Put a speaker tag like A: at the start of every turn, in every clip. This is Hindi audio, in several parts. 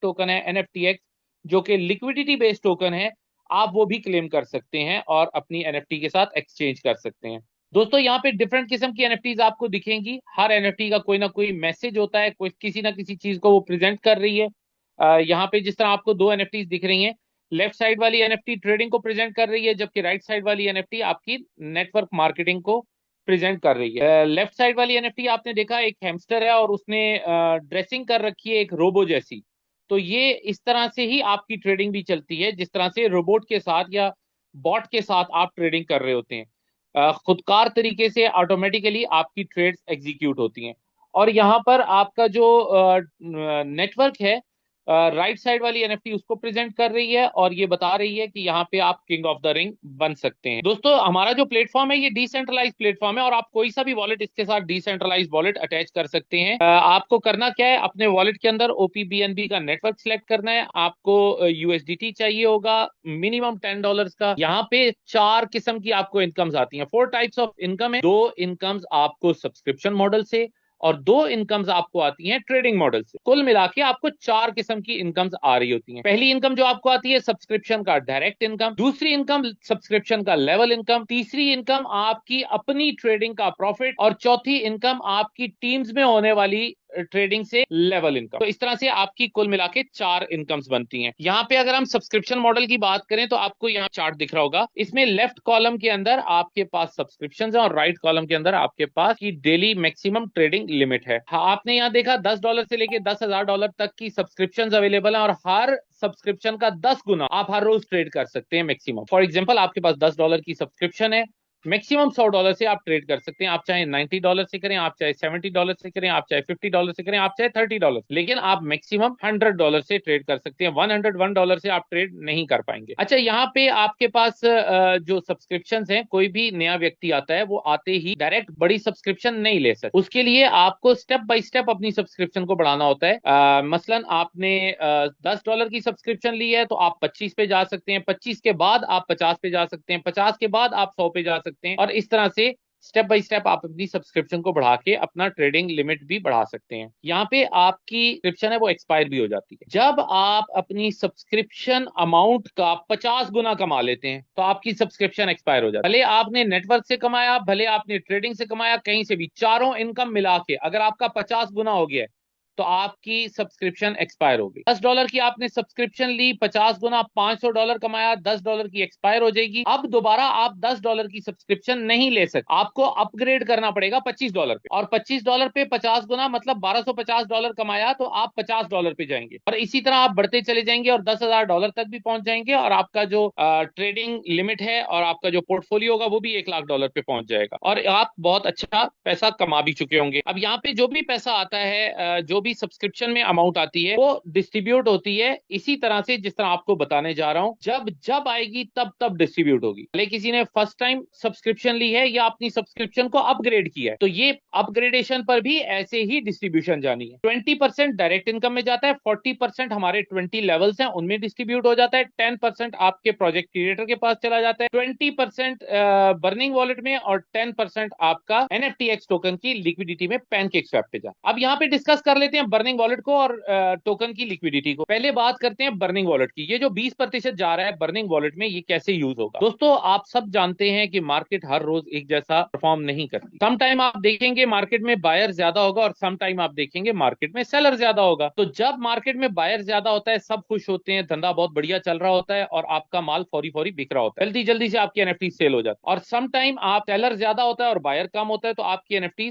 A: टोकन है NFTX, जो कि लिक्विडिटी बेस्ड टोकन है, आप वो भी क्लेम कर सकते हैं और अपनी NFT के साथ एक्सचेंज कर सकते हैं। दोस्तों यहाँ पे डिफरेंट किस्म की NFTs आपको दिखेंगी। हर NFT का कोई ना कोई मैसेज होता है, कोई किसी ना किसी चीज को वो प्रेजेंट कर रही है। यहाँ पे जिस तरह आपको दो NFTs दिख रही हैं, लेफ्ट साइड वाली NFT ट्रेडिंग को प्रेजेंट कर रही है, जबकि राइट साइड वाली NFT आपकी नेटवर्क मार्केटिंग को प्रेजेंट कर रही है। लेफ्ट साइड वाली NFT आपने देखा एक हैमस्टर है और उसने ड्रेसिंग कर रखी है एक रोबो जैसी। तो ये इस तरह से ही आपकी ट्रेडिंग भी चलती है, जिस तरह से रोबोट के साथ या बॉट के साथ आप ट्रेडिंग कर रहे होते हैं। खुदकार तरीके से ऑटोमेटिकली आपकी ट्रेड्स एग्जीक्यूट होती हैं। और यहाँ पर आपका जो नेटवर्क है, राइट साइड वाली NFT उसको प्रेजेंट कर रही है और ये बता रही है कि यहाँ पे आप किंग ऑफ द रिंग बन सकते हैं। दोस्तों हमारा जो प्लेटफॉर्म है ये डिसेंट्रलाइज प्लेटफॉर्म है और आप कोई सा भी वॉलेट इसके साथ डिसेंट्रलाइज वॉलेट अटैच कर सकते हैं। आपको करना क्या है, अपने वॉलेट के अंदर OPBNB का नेटवर्क सिलेक्ट करना है। आपको USDT चाहिए होगा मिनिमम $10 का। यहाँ पे 4 किस्म की आपको इनकम्स आती हैं, 4 टाइप्स ऑफ इनकम है। 2 इनकम्स आपको सब्सक्रिप्शन मॉडल से और 2 इनकम्स आपको आती हैं ट्रेडिंग मॉडल से। कुल मिला के आपको 4 किस्म की इनकम्स आ रही होती हैं। पहली इनकम जो आपको आती है सब्सक्रिप्शन का डायरेक्ट इनकम, दूसरी इनकम सब्सक्रिप्शन का लेवल इनकम, तीसरी इनकम आपकी अपनी ट्रेडिंग का प्रॉफिट और चौथी इनकम आपकी टीम्स में होने वाली ट्रेडिंग से लेवल इनकम। तो इस तरह से आपकी कुल मिला के 4 इनकम्स बनती हैं। यहाँ पे अगर हम सब्सक्रिप्शन मॉडल की बात करें तो आपको यहाँ चार्ट दिख रहा होगा, इसमें लेफ्ट कॉलम के अंदर आपके पास सब्सक्रिप्शन है और राइट कॉलम के अंदर आपके पास की डेली मैक्सिमम ट्रेडिंग लिमिट है। हाँ, आपने यहाँ देखा $10 से लेके $10,000 तक की सब्सक्रिप्शन अवेलेबल है और हर सब्सक्रिप्शन का 10 गुना आप हर रोज ट्रेड कर सकते हैं मैक्सिमम। फॉर एग्जाम्पल आपके पास $10 की सब्सक्रिप्शन है, मैक्सिमम $100 से आप ट्रेड कर सकते हैं। आप चाहे $90 से करें, आप चाहे $70 से करें, आप चाहे $50 से करें, आप चाहे $30, लेकिन आप मैक्सिमम $100 से ट्रेड कर सकते हैं। $101 से आप ट्रेड नहीं कर पाएंगे। अच्छा, यहाँ पे आपके पास जो सब्सक्रिप्शन हैं, कोई भी नया व्यक्ति आता है वो आते ही डायरेक्ट बड़ी सब्सक्रिप्शन नहीं ले सकता। उसके लिए आपको स्टेप बाय स्टेप अपनी सब्सक्रिप्शन को बढ़ाना होता है। मसलन आपने $10 की सब्सक्रिप्शन ली है तो आप 25 पे जा सकते हैं, 25 के बाद आप 50 पे जा सकते हैं, 50 के बाद आप 100 पे जा सकते हैं और इस तरह से स्टेप बाय स्टेप आप अपनी सब्सक्रिप्शन को बढ़ा के अपना ट्रेडिंग लिमिट भी बढ़ा सकते हैं। यहाँ पे आपकी सब्सक्रिप्शन है वो एक्सपायर भी हो जाती है। जब आप अपनी सब्सक्रिप्शन अमाउंट का 50 गुना कमा लेते हैं तो आपकी सब्सक्रिप्शन एक्सपायर हो जाती है। भले आपने नेटवर्क से कमाया, भले आपने ट्रेडिंग से कमाया, कहीं से भी, चारों इनकम मिला के अगर आपका 50 गुना हो गया है तो आपकी सब्सक्रिप्शन एक्सपायर हो गई। $10 की आपने सब्सक्रिप्शन ली, 50 गुना $500 कमाया, $10 की एक्सपायर हो जाएगी। अब दोबारा आप $10 की सब्सक्रिप्शन नहीं ले सकते, आपको अपग्रेड करना पड़ेगा $25 पे, और $25 पे 50 गुना मतलब $1250 कमाया तो आप $50 पे जाएंगे और इसी तरह आप बढ़ते चले जाएंगे और $10,000 तक भी पहुंच जाएंगे और आपका जो ट्रेडिंग लिमिट है और आपका जो पोर्टफोलियो होगा वो भी $1,00,000 पे पहुंच जाएगा और आप बहुत अच्छा पैसा कमा भी चुके होंगे। अब यहाँ पे जो भी पैसा आता है, जो भी सब्सक्रिप्शन में अमाउंट आती है वो डिस्ट्रीब्यूट होती है इसी तरह से जिस तरह आपको बताने जा रहा हूं। जब जब आएगी तब तब डिस्ट्रीब्यूट होगी। भले किसी ने फर्स्ट टाइम सब्सक्रिप्शन ली है या अपनी सब्सक्रिप्शन को अपग्रेड किया है तो ये अपग्रेडेशन पर भी ऐसे ही डिस्ट्रीब्यूशन जानी है। 20% डायरेक्ट इनकम में जाता है, 40% हमारे 20 लेवल्स हैं उनमें डिस्ट्रीब्यूट हो जाता है, 10% आपके प्रोजेक्ट क्रिएटर के पास चला जाता है, 20% बर्निंग वॉलेट में और 10% आपका NFTX टोकन की लिक्विडिटी में पैनकेकस्वैप पे जाता है। अब यहाँ पे डिस्कस कर लेते हैं बर्निंग वॉलेट को और टोकन की लिक्विडिटी को। पहले बात करते हैं बर्निंग वॉलेट की। ये जो 20% जा रहा है बर्निंग वॉलेट में, ये कैसे यूज होगा? दोस्तों आप सब जानते हैं कि मार्केट हर रोज एक जैसा परफॉर्म नहीं करती। सम टाइम आप देखेंगे मार्केट में बायर ज्यादा होगा और सम टाइम आप देखेंगे मार्केट में सेलर ज्यादा होगा। तो जब मार्केट में बायर ज्यादा होता है सब खुश होते हैं, धंधा बहुत बढ़िया चल रहा होता है और आपका माल फौरी फौरी बिक रहा होता है, जल्दी जल्दी से आपकी NFT सेल हो जाती है। और सम टाइम आप सेलर ज्यादा होता है और बायर कम होता है तो आपकी NFT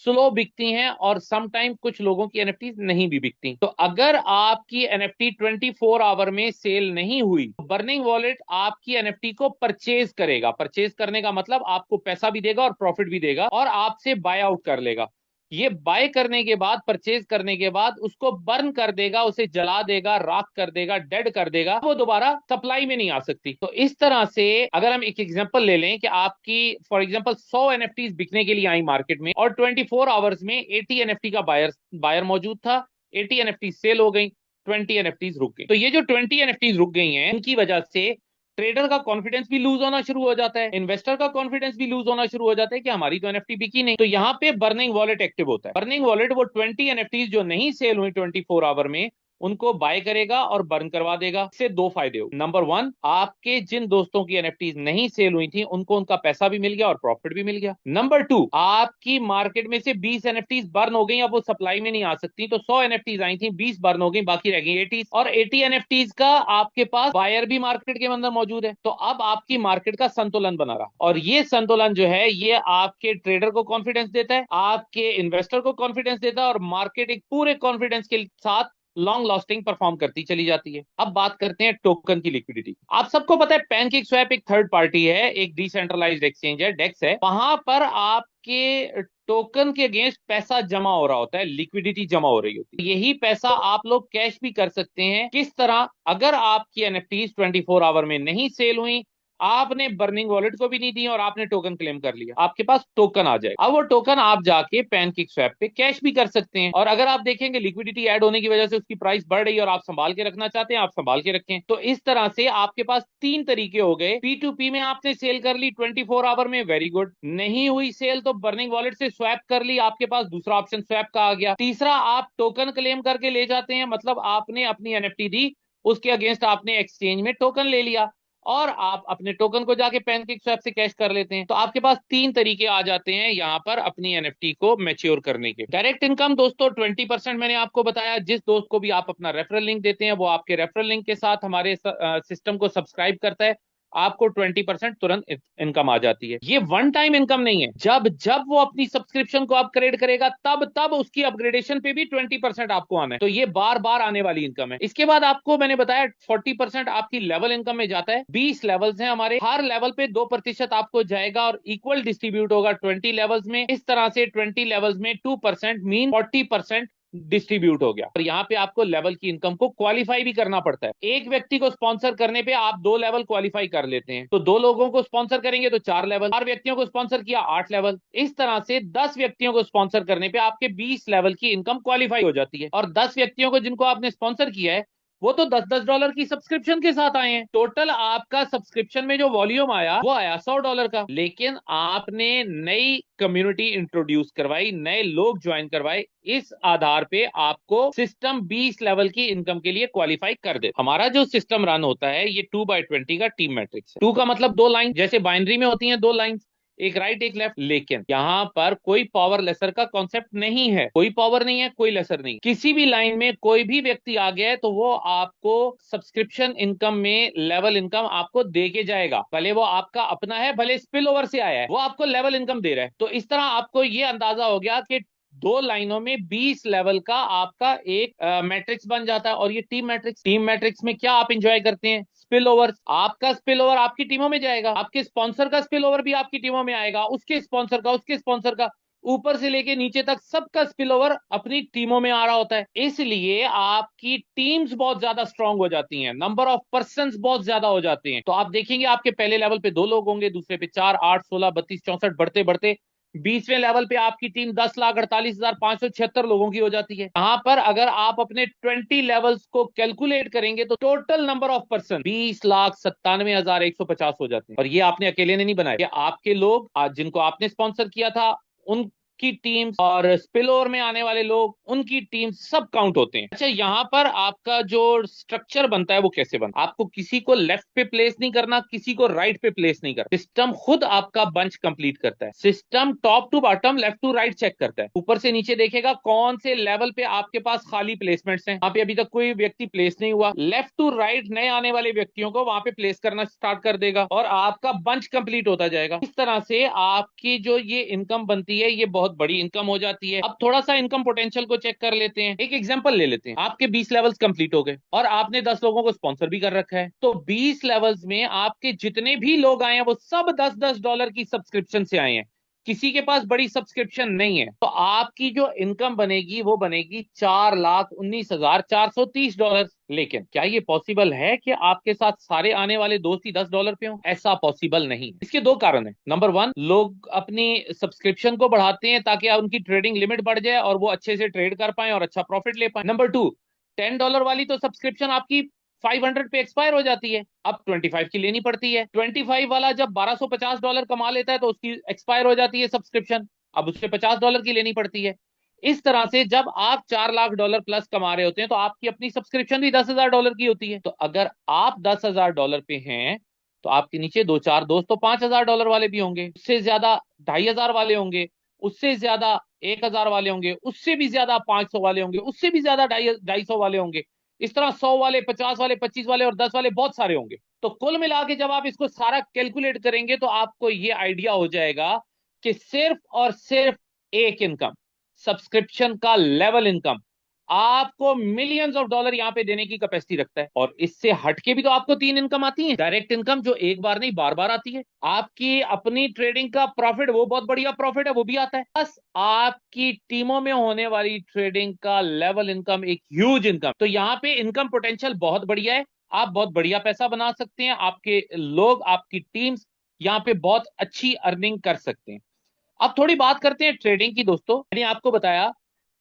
A: स्लो बिकती हैं और सम टाइम कुछ लोगों की NFT नहीं भी बिकती। तो अगर आपकी NFT 24 आवर में सेल नहीं हुई तो बर्निंग वॉलेट आपकी NFT को परचेज करेगा। परचेज करने का मतलब आपको पैसा भी देगा और प्रॉफिट भी देगा और आपसे बाय आउट कर लेगा। ये बाय करने के बाद, परचेज करने के बाद उसको बर्न कर देगा, उसे जला देगा, राख कर देगा, डेड कर देगा, वो दोबारा सप्लाई में नहीं आ सकती। तो इस तरह से अगर हम एक एग्जांपल ले लें कि आपकी फॉर एग्जांपल 100 NFTs बिकने के लिए आई मार्केट में और 24 आवर्स में 80 NFT का बायर मौजूद था, 80 NFT सेल हो गई, 20 NFTs रुक गई। तो ये जो 20 NFTs रुक गई हैं इनकी वजह से ट्रेडर का कॉन्फिडेंस भी लूज होना शुरू हो जाता है, इन्वेस्टर का कॉन्फिडेंस भी लूज होना शुरू हो जाता है कि हमारी तो NFT बिकी नहीं। तो यहाँ पे बर्निंग वॉलेट एक्टिव होता है। बर्निंग वॉलेट वो 20 NFTs जो नहीं सेल हुई 24 आवर में उनको बाय करेगा और बर्न करवा देगा। इससे दो फायदे हो, नंबर वन, आपके जिन दोस्तों की एनएफटीज नहीं सेल हुई थी उनको उनका पैसा भी मिल गया और प्रॉफिट भी मिल गया। नंबर टू, आपकी मार्केट में से 20 एनएफटीज बर्न हो गई, अब वो सप्लाई में नहीं आ सकती, तो 100 एनएफटीज आई थी, 20 बर्न हो गई, बाकी रह गई 80, और 80 एनएफटीज का आपके पास बायर भी मार्केट के अंदर मौजूद है। तो अब आपकी मार्केट का संतुलन बना रहा, और ये संतुलन जो है ये आपके ट्रेडर को कॉन्फिडेंस देता है, आपके इन्वेस्टर को कॉन्फिडेंस देता है, और मार्केट एक पूरे कॉन्फिडेंस के साथ लॉन्ग लास्टिंग परफॉर्म करती चली जाती है। अब बात करते हैं टोकन की लिक्विडिटी। आप सबको पता है पैनकेक स्वैप एक थर्ड पार्टी है, एक डिसेंट्रलाइज्ड एक्सचेंज है, डेक्स है, वहां पर आपके टोकन के अगेंस्ट पैसा जमा हो रहा होता है, लिक्विडिटी जमा हो रही होती है। यही पैसा आप लोग कैश भी कर सकते हैं। किस तरह? अगर आपकी एनएफटीज 24 आवर में नहीं सेल हुई, आपने बर्निंग वॉलेट को भी नहीं दी और आपने टोकन क्लेम कर लिया, आपके पास टोकन आ जाएगा। अब वो टोकन आप जाके पैनकेक स्वैप पे कैश भी कर सकते हैं, और अगर आप देखेंगे लिक्विडिटी ऐड होने की वजह से उसकी प्राइस बढ़ रही है और आप संभाल के रखना चाहते हैं, आप संभाल के रखें। तो इस तरह से आपके पास तीन तरीके हो गए। P2P में आपने सेल कर ली 24 आवर में, वेरी गुड। नहीं हुई सेल तो बर्निंग वॉलेट से स्वैप कर ली, आपके पास दूसरा ऑप्शन स्वैप का आ गया। तीसरा, आप टोकन क्लेम करके ले जाते हैं, मतलब आपने अपनी एनएफटी दी, उसके अगेंस्ट आपने एक्सचेंज में टोकन ले लिया और आप अपने टोकन को जाके पैनकेक स्वैप से कैश कर लेते हैं। तो आपके पास तीन तरीके आ जाते हैं यहाँ पर अपनी एनएफटी को मैच्योर करने के। डायरेक्ट इनकम दोस्तों 20% मैंने आपको बताया। जिस दोस्त को भी आप अपना रेफरल लिंक देते हैं वो आपके रेफरल लिंक के साथ हमारे सिस्टम को सब्सक्राइब करता है, आपको 20% तुरंत इनकम आ जाती है। ये वन टाइम इनकम नहीं है, जब जब वो अपनी सब्सक्रिप्शन को अपग्रेड करेगा तब तब उसकी अपग्रेडेशन पे भी 20% आपको आना है। तो ये बार बार आने वाली इनकम है। इसके बाद आपको मैंने बताया 40% आपकी लेवल इनकम में जाता है। 20 लेवल्स हैं हमारे, हर लेवल पे 2% आपको जाएगा और इक्वल डिस्ट्रीब्यूट होगा 20 लेवल्स में। इस तरह से 20 लेवल्स में 2% मीन 40% डिस्ट्रीब्यूट हो गया। और यहाँ पे आपको लेवल की इनकम को क्वालिफाई भी करना पड़ता है। एक व्यक्ति को स्पॉन्सर करने पे आप 2 लेवल क्वालिफाई कर लेते हैं, तो 2 लोगों को स्पॉन्सर करेंगे तो 4 लेवल, 4 व्यक्तियों को स्पॉन्सर किया 8 लेवल। इस तरह से 10 व्यक्तियों को स्पॉन्सर करने पे आपके 20 लेवल की इनकम क्वालिफाई हो जाती है। और 10 व्यक्तियों को जिनको आपने स्पॉन्सर किया है वो तो $10-10 की सब्सक्रिप्शन के साथ आए हैं। टोटल आपका सब्सक्रिप्शन में जो वॉल्यूम आया वो आया $100 का। लेकिन आपने नई कम्युनिटी इंट्रोड्यूस करवाई, नए लोग ज्वाइन करवाए, इस आधार पे आपको सिस्टम 20 लेवल की इनकम के लिए क्वालिफाई कर दे। हमारा जो सिस्टम रन होता है ये 2x20 का टीम मैट्रिक्स है। 2 का मतलब 2 लाइन, जैसे बाइनरी में होती हैं 2 लाइन, एक राइट एक लेफ्ट। लेकिन यहाँ पर कोई पावर लेसर का कॉन्सेप्ट नहीं है, कोई पावर नहीं है, कोई लेसर नहीं। किसी भी लाइन में कोई भी व्यक्ति आ गया है तो वो आपको सब्सक्रिप्शन इनकम में लेवल इनकम आपको दे के जाएगा, भले वो आपका अपना है, भले स्पिल ओवर से आया है, वो आपको लेवल इनकम दे रहा है। तो इस तरह आपको ये अंदाजा हो गया कि 2 लाइनों में 20 लेवल का आपका एक मैट्रिक्स बन जाता है। और ये टीम मैट्रिक्स में क्या आप इंजॉय करते हैं? Spill over. आपका स्पिल ओवर आपकी टीमों में जाएगा, आपके स्पॉन्सर का स्पिल ओवर भी आपकी टीमों में आएगा, उसके स्पॉन्सर का, उसके स्पॉन्सर का, ऊपर से लेके नीचे तक सबका स्पिल ओवर अपनी टीमों में आ रहा होता है। इसलिए आपकी टीम्स बहुत ज्यादा स्ट्रांग हो जाती हैं, नंबर ऑफ पर्संस बहुत ज्यादा हो जाते हैं। तो आप देखेंगे आपके पहले लेवल पे 2 लोग होंगे, दूसरे पे 4, 8, 16, 32, 64, बढ़ते बढ़ते 20वें लेवल पे आपकी टीम 10,48,576 लोगों की हो जाती है। यहाँ पर अगर आप अपने 20 लेवल्स को कैलकुलेट करेंगे तो टोटल नंबर ऑफ पर्सन 20,97,150 हो जाते हैं। और ये आपने अकेले ने नहीं बनाया, ये आपके लोग आज जिनको आपने स्पॉन्सर किया था उनकी टीम और स्पिल ओवर में आने वाले लोग, उनकी टीम सब काउंट होते हैं। अच्छा, यहाँ पर आपका जो स्ट्रक्चर बनता है वो कैसे बनता है? आपको किसी को लेफ्ट पे प्लेस नहीं करना, किसी को राइट पे प्लेस नहीं करना, सिस्टम खुद आपका बंच कंप्लीट करता है। System top to bottom, left to right check करता है, ऊपर से नीचे देखेगा कौन से लेवल पे आपके पास खाली प्लेसमेंट्स हैं, वहां पे अभी तक कोई व्यक्ति प्लेस नहीं हुआ, लेफ्ट टू राइट नए आने वाले व्यक्तियों को वहां पे प्लेस करना स्टार्ट कर देगा और आपका बंच कंप्लीट होता जाएगा। इस तरह से आपकी जो ये इनकम बनती है ये बहुत बड़ी इनकम हो जाती है। अब थोड़ा सा इनकम पोटेंशियल को चेक कर लेते हैं। एक एग्जांपल ले लेते हैं, आपके 20 लेवल्स कंप्लीट हो गए और आपने 10 लोगों को स्पॉन्सर भी कर रखा है, तो 20 लेवल्स में आपके जितने भी लोग आए हैं वो सब $10-10 की सब्सक्रिप्शन से आए हैं, किसी के पास बड़ी सब्सक्रिप्शन नहीं है। तो आपकी जो इनकम बनेगी वो बनेगी $4,19,430। लेकिन क्या ये पॉसिबल है कि आपके साथ सारे आने वाले दोस्त ही $10 पे हों? ऐसा पॉसिबल नहीं। इसके 2 कारण है। नंबर 1, लोग अपनी सब्सक्रिप्शन को बढ़ाते हैं ताकि उनकी ट्रेडिंग लिमिट बढ़ जाए और वो अच्छे से ट्रेड कर पाए और अच्छा प्रॉफिट ले पाए। नंबर 2, $10 वाली तो सब्सक्रिप्शन आपकी 500 पे एक्सपायर हो जाती है, अब 25 की लेनी पड़ती है। 25 वाला जब $1250 कमा लेता है तो उसकी एक्सपायर हो जाती है सब्सक्रिप्शन, अब उससे $50 की लेनी पड़ती है। इस तरह से जब आप $4 लाख प्लस कमा रहे होते हैं तो आपकी अपनी सब्सक्रिप्शन भी $10,000 की होती है। तो अगर आप $10,000 पे हैं तो आपके नीचे दो चार दोस्त तो $5,000 वाले भी होंगे, उससे ज्यादा 2,500 वाले होंगे, उससे ज्यादा 1,000 वाले होंगे, उससे भी ज्यादा 500 वाले होंगे, उससे भी ज्यादा 250 वाले होंगे। इस तरह 100 वाले, 50 वाले, 25 वाले और 10 वाले बहुत सारे होंगे। तो कुल मिला के जब आप इसको सारा कैलकुलेट करेंगे तो आपको ये आइडिया हो जाएगा कि सिर्फ और सिर्फ एक इनकम, सब्सक्रिप्शन का लेवल इनकम, आपको मिलियंस ऑफ डॉलर यहां पे देने की कैपेसिटी रखता है। और इससे हटके भी तो आपको तीन इनकम आती है। डायरेक्ट इनकम जो एक बार नहीं बार बार आती है, आपकी अपनी ट्रेडिंग का प्रॉफिट, वो बहुत बढ़िया प्रॉफिट है, वो भी आता है, प्लस आपकी टीमों में होने वाली ट्रेडिंग का लेवल इनकम, एक ह्यूज इनकम। तो यहाँ पे इनकम पोटेंशियल बहुत बढ़िया है, आप बहुत बढ़िया पैसा बना सकते हैं, आपके लोग, आपकी टीम्स यहाँ पे बहुत अच्छी अर्निंग कर सकते हैं। अब थोड़ी बात करते हैं ट्रेडिंग की। दोस्तों मैंने आपको बताया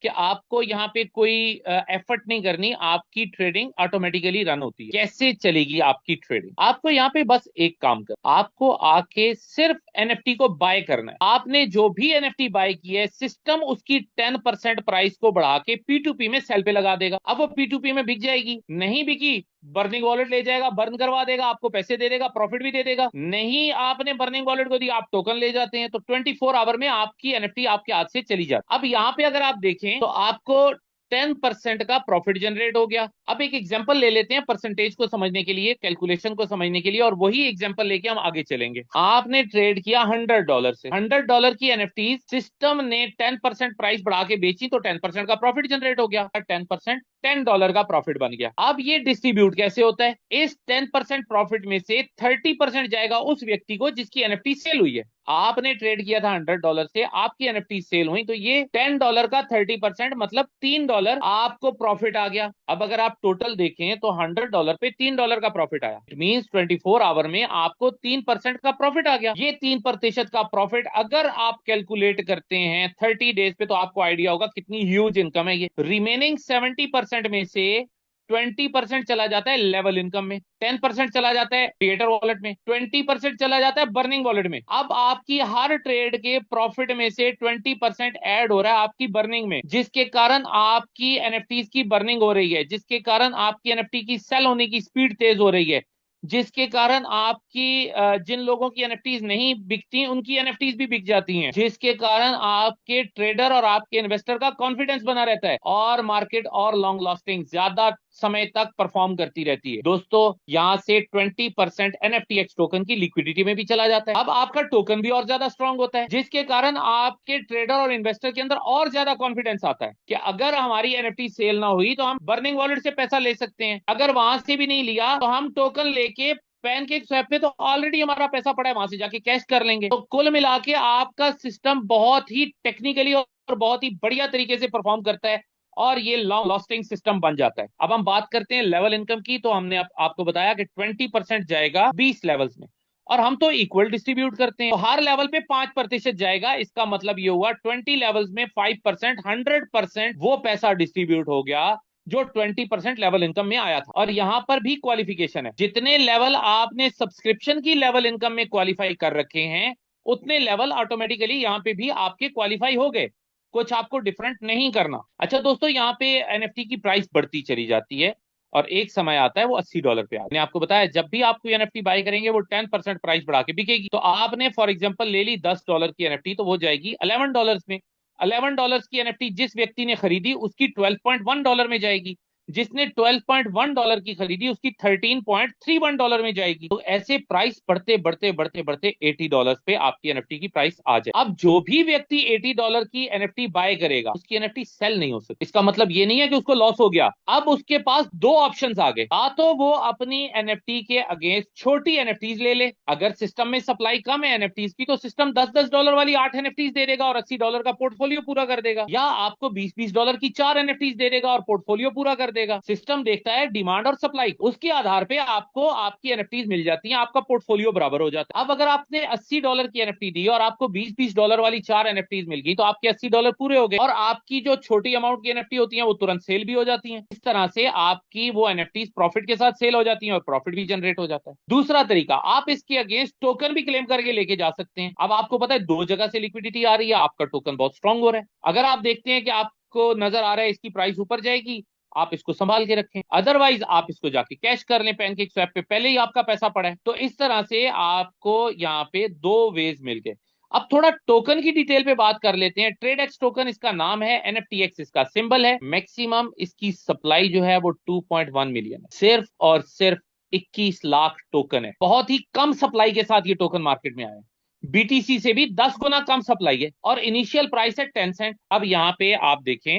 A: कि आपको यहाँ पे कोई एफर्ट नहीं करनी, आपकी ट्रेडिंग ऑटोमेटिकली रन होती है। कैसे चलेगी आपकी ट्रेडिंग? आपको यहाँ पे बस एक काम कर, आपको आके सिर्फ एनएफटी को बाय करना है। आपने जो भी एनएफटी बाय की है, सिस्टम उसकी 10% प्राइस को बढ़ा के P2P में सेल पे लगा देगा। अब वो P2P में बिक जाएगी, नहीं बिकी बर्निंग वॉलेट ले जाएगा, बर्न करवा देगा, आपको पैसे दे देगा, प्रॉफिट भी दे देगा। नहीं आपने बर्निंग वॉलेट को दिया, आप टोकन ले जाते हैं, तो 24 आवर में आपकी एनएफटी आपके हाथ से चली जाती। अब यहाँ पे अगर आप देखें तो आपको 10% का प्रॉफिट जनरेट हो गया। अब एक एग्जांपल ले लेते हैं परसेंटेज को समझने के लिए, कैलकुलेशन को समझने के लिए, और वही एग्जांपल लेके हम आगे चलेंगे। आपने ट्रेड किया $100 से, $100 की एनएफटी, सिस्टम ने 10% प्राइस बढ़ा के बेची तो 10% का प्रॉफिट जनरेट हो गया। 10% $10 का प्रॉफिट बन गया। अब ये डिस्ट्रीब्यूट कैसे होता है? इस 10% प्रॉफिट में से 30% जाएगा उस व्यक्ति को जिसकी एनएफटी सेल हुई है। आपने ट्रेड किया था $100 से, आपकी एनएफटी सेल हुई, तो ये $10 का 30% मतलब $3 आपको प्रॉफिट आ गया। अब अगर आप टोटल देखें तो $100 पे $3 का प्रॉफिट आया। इट मींस 24 आवर में आपको 3% का प्रॉफिट आ गया। ये 3% का प्रॉफिट अगर आप कैलकुलेट करते हैं 30 डेज पे तो आपको आइडिया होगा कितनी ह्यूज इनकम है ये। रिमेनिंग 70% में से 20% चला जाता है लेवल इनकम में, 10% चला जाता है क्रिएटर वॉलेट में, 20% चला जाता है बर्निंग वॉलेट में। अब आपकी हर ट्रेड के प्रॉफिट में से 20% ऐड हो रहा है आपकी बर्निंग में, जिसके कारण आपकी एनएफटीज की बर्निंग हो रही है, जिसके कारण आपकी एनएफटी की सेल होने की स्पीड तेज हो रही है, जिसके कारण आपकी जिन लोगों की एनएफटीज नहीं बिकती उनकी एनएफटीज भी बिक जाती हैं, जिसके कारण आपके ट्रेडर और आपके इन्वेस्टर का कॉन्फिडेंस बना रहता है और मार्केट और लॉन्ग लास्टिंग ज्यादा समय तक परफॉर्म करती रहती है। दोस्तों यहां से 20% एनएफटीएक्स टोकन की लिक्विडिटी में भी चला जाता है। अब आपका टोकन भी और ज्यादा स्ट्रांग होता है, जिसके कारण आपके ट्रेडर और इन्वेस्टर के अंदर और ज्यादा कॉन्फिडेंस आता है कि अगर हमारी एनएफटी सेल ना हुई तो हम बर्निंग वॉलेट से पैसा ले सकते हैं, अगर वहां से भी नहीं लिया तो हम टोकन लेके पैनकेक स्वैप पे तो ऑलरेडी हमारा पैसा पड़ा है, वहां से जाके कैश कर लेंगे। तो कुल मिला के आपका सिस्टम बहुत ही टेक्निकली और बहुत ही बढ़िया तरीके से परफॉर्म करता है और ये लॉन्ग लास्टिंग सिस्टम बन जाता है। अब हम बात करते हैं लेवल इनकम की। तो हमने आपको बताया कि 20% जाएगा 20 लेवल्स में, और हम तो इक्वल डिस्ट्रीब्यूट करते हैं, तो हर लेवल पे 5% जाएगा। इसका मतलब ये हुआ 20 लेवल्स में 5%, 100% वो पैसा डिस्ट्रीब्यूट हो गया जो 20% लेवल इनकम में आया था। और यहां पर भी क्वालिफिकेशन है, जितने लेवल आपने सब्सक्रिप्शन की लेवल इनकम में क्वालिफाई कर रखे हैं उतने लेवल ऑटोमेटिकली यहाँ पे भी आपके क्वालिफाई हो गए, कुछ आपको डिफरेंट नहीं करना। अच्छा दोस्तों, यहाँ पे एनएफटी की प्राइस बढ़ती चली जाती है और एक समय आता है वो $80 पे आता है। मैंने आपको बताया जब भी आप कोई एनएफटी बाय करेंगे वो 10% प्राइस बढ़ा के बिकेगी। तो आपने फॉर एग्जांपल ले ली $10 की एनएफटी, तो वो जाएगी $11 में। $11 की एनएफटी जिस व्यक्ति ने खरीदी उसकी $12.1 में जाएगी, जिसने $12.1 की खरीदी उसकी $13.31 में जाएगी। तो ऐसे प्राइस बढ़ते बढ़ते बढ़ते बढ़ते $80 पे आपकी एनएफटी की प्राइस आ जाए। अब जो भी व्यक्ति $80 की एनएफटी बाय करेगा उसकी एनएफटी सेल नहीं हो सकती। इसका मतलब ये नहीं है कि उसको लॉस हो गया। अब उसके पास दो ऑप्शंस आ गए, या तो वो अपनी एनएफटी के अगेंस्ट छोटी एनएफटीज ले ले, अगर सिस्टम में सप्लाई कम है एनएफटीज की तो सिस्टम $10 वाली 8 एनएफटीज दे देगा और $80 का पोर्टफोलियो पूरा कर देगा, या आपको $20 की 4 एनएफटीज दे देगा और पोर्टफोलियो पूरा कर देगा। सिस्टम देखता है डिमांड और सप्लाई, उसके आधार पे आपको आपकी एनएफटीज मिल जाती हैं, आपका पोर्टफोलियो बराबर हो जाता है। अब अगर आपने $80 की एनएफटी दी और आपको $20 वाली 4 एनएफटीज मिल गई तो आपके $80 पूरे हो गए, और आपकी जो छोटी अमाउंट की एनएफटी होती है वो तुरंत सेल भी हो जाती है। इस तरह से आपकी वो एनएफटीज प्रॉफिट के साथ सेल हो जाती है और प्रॉफिट भी जनरेट हो जाता है। दूसरा तरीका, आप इसके अगेंस्ट टोकन भी क्लेम करके लेके जा सकते हैं। अब आपको पता है 2 जगह से लिक्विडिटी आ रही है, आपका टोकन बहुत स्ट्रांग हो रहा है। अगर आप देखते हैं कि आपको नजर आ रहा है इसकी प्राइस ऊपर जाएगी, आप इसको संभाल के रखें, अदरवाइज आप इसको जाके कैश कर लें, पैनकेक स्वैप पे पहले ही आपका पैसा पड़ा है। तो इस तरह से आपको यहाँ पे 2 वेज मिल गए। अब थोड़ा टोकन की डिटेल पे बात कर लेते हैं। ट्रेड एक्स टोकन इसका नाम है, एनएफटीएक्स इसका सिंबल है। मैक्सिमम इसकी सप्लाई जो है वो 2.1 मिलियन है, सिर्फ और सिर्फ 21 लाख टोकन है। बहुत ही कम सप्लाई के साथ ये टोकन मार्केट में आया है, बीटीसी से भी 10 गुना कम सप्लाई है, और इनिशियल प्राइस है 10 सेंट। अब यहाँ पे आप देखें,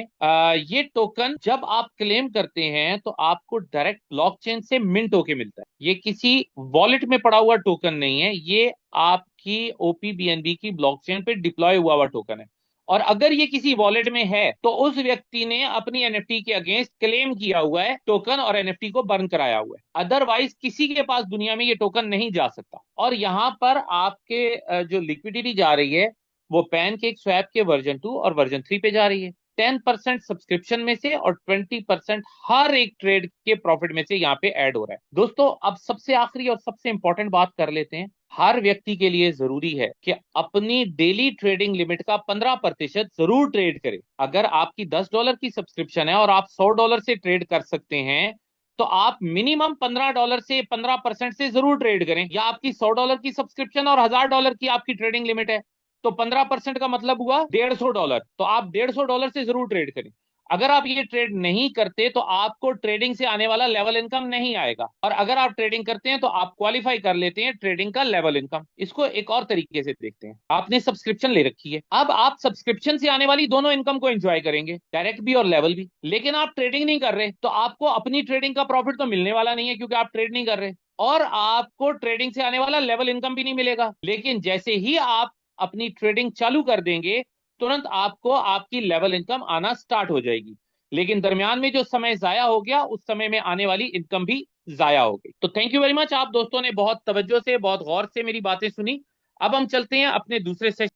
A: ये टोकन जब आप क्लेम करते हैं तो आपको डायरेक्ट ब्लॉकचेन से मिंट होके मिलता है। ये किसी वॉलेट में पड़ा हुआ टोकन नहीं है, ये आपकी ओपीबीएनबी की ब्लॉकचेन पे डिप्लॉय हुआ हुआ टोकन है। और अगर ये किसी वॉलेट में है तो उस व्यक्ति ने अपनी एनएफटी के अगेंस्ट क्लेम किया हुआ है टोकन और एनएफटी को बर्न कराया हुआ है, अदरवाइज किसी के पास दुनिया में ये टोकन नहीं जा सकता। और यहाँ पर आपके जो लिक्विडिटी जा रही है वो पैनकेक स्वैप के वर्जन 2 और वर्जन 3 पे जा रही है। 10% सब्सक्रिप्शन में से और 20% हर एक ट्रेड के प्रॉफिट में से यहाँ पे ऐड हो रहा है। दोस्तों अब सबसे आखिरी और सबसे इंपॉर्टेंट बात कर लेते हैं। हर व्यक्ति के लिए जरूरी है कि अपनी डेली ट्रेडिंग लिमिट का 15% जरूर ट्रेड करे। अगर आपकी $10 की सब्सक्रिप्शन है और आप $100 से ट्रेड कर सकते हैं तो आप मिनिमम $15 से 15% से जरूर ट्रेड करें। या आपकी $100 की सब्सक्रिप्शन और $1000 की आपकी ट्रेडिंग लिमिट है तो 15% का मतलब हुआ $150, तो आप $150 से जरूर ट्रेड करें। अगर आप ये ट्रेड नहीं करते तो आपको ट्रेडिंग से आने वाला लेवल इनकम नहीं आएगा, और अगर आप ट्रेडिंग करते हैं तो आप क्वालिफाई कर लेते हैं ट्रेडिंग का लेवल इनकम। इसको एक और तरीके से देखते हैं, आपने सब्सक्रिप्शन ले रखी है, अब आप सब्सक्रिप्शन से आने वाली दोनों इनकम को एंजॉय करेंगे, डायरेक्ट भी और लेवल भी। लेकिन आप ट्रेडिंग नहीं कर रहे तो आपको अपनी ट्रेडिंग का प्रॉफिट तो मिलने वाला नहीं है, क्योंकि आप ट्रेड नहीं कर रहे, और आपको ट्रेडिंग से आने वाला लेवल इनकम भी नहीं मिलेगा। लेकिन जैसे ही आप अपनी ट्रेडिंग चालू कर देंगे तुरंत आपको आपकी लेवल इनकम आना स्टार्ट हो जाएगी। लेकिन दरमियान में जो समय जाया हो गया उस समय में आने वाली इनकम भी जाया हो गई। तो थैंक यू वेरी मच, आप दोस्तों ने बहुत तवज्जो से बहुत गौर से मेरी बातें सुनी। अब हम चलते हैं अपने दूसरे सेशन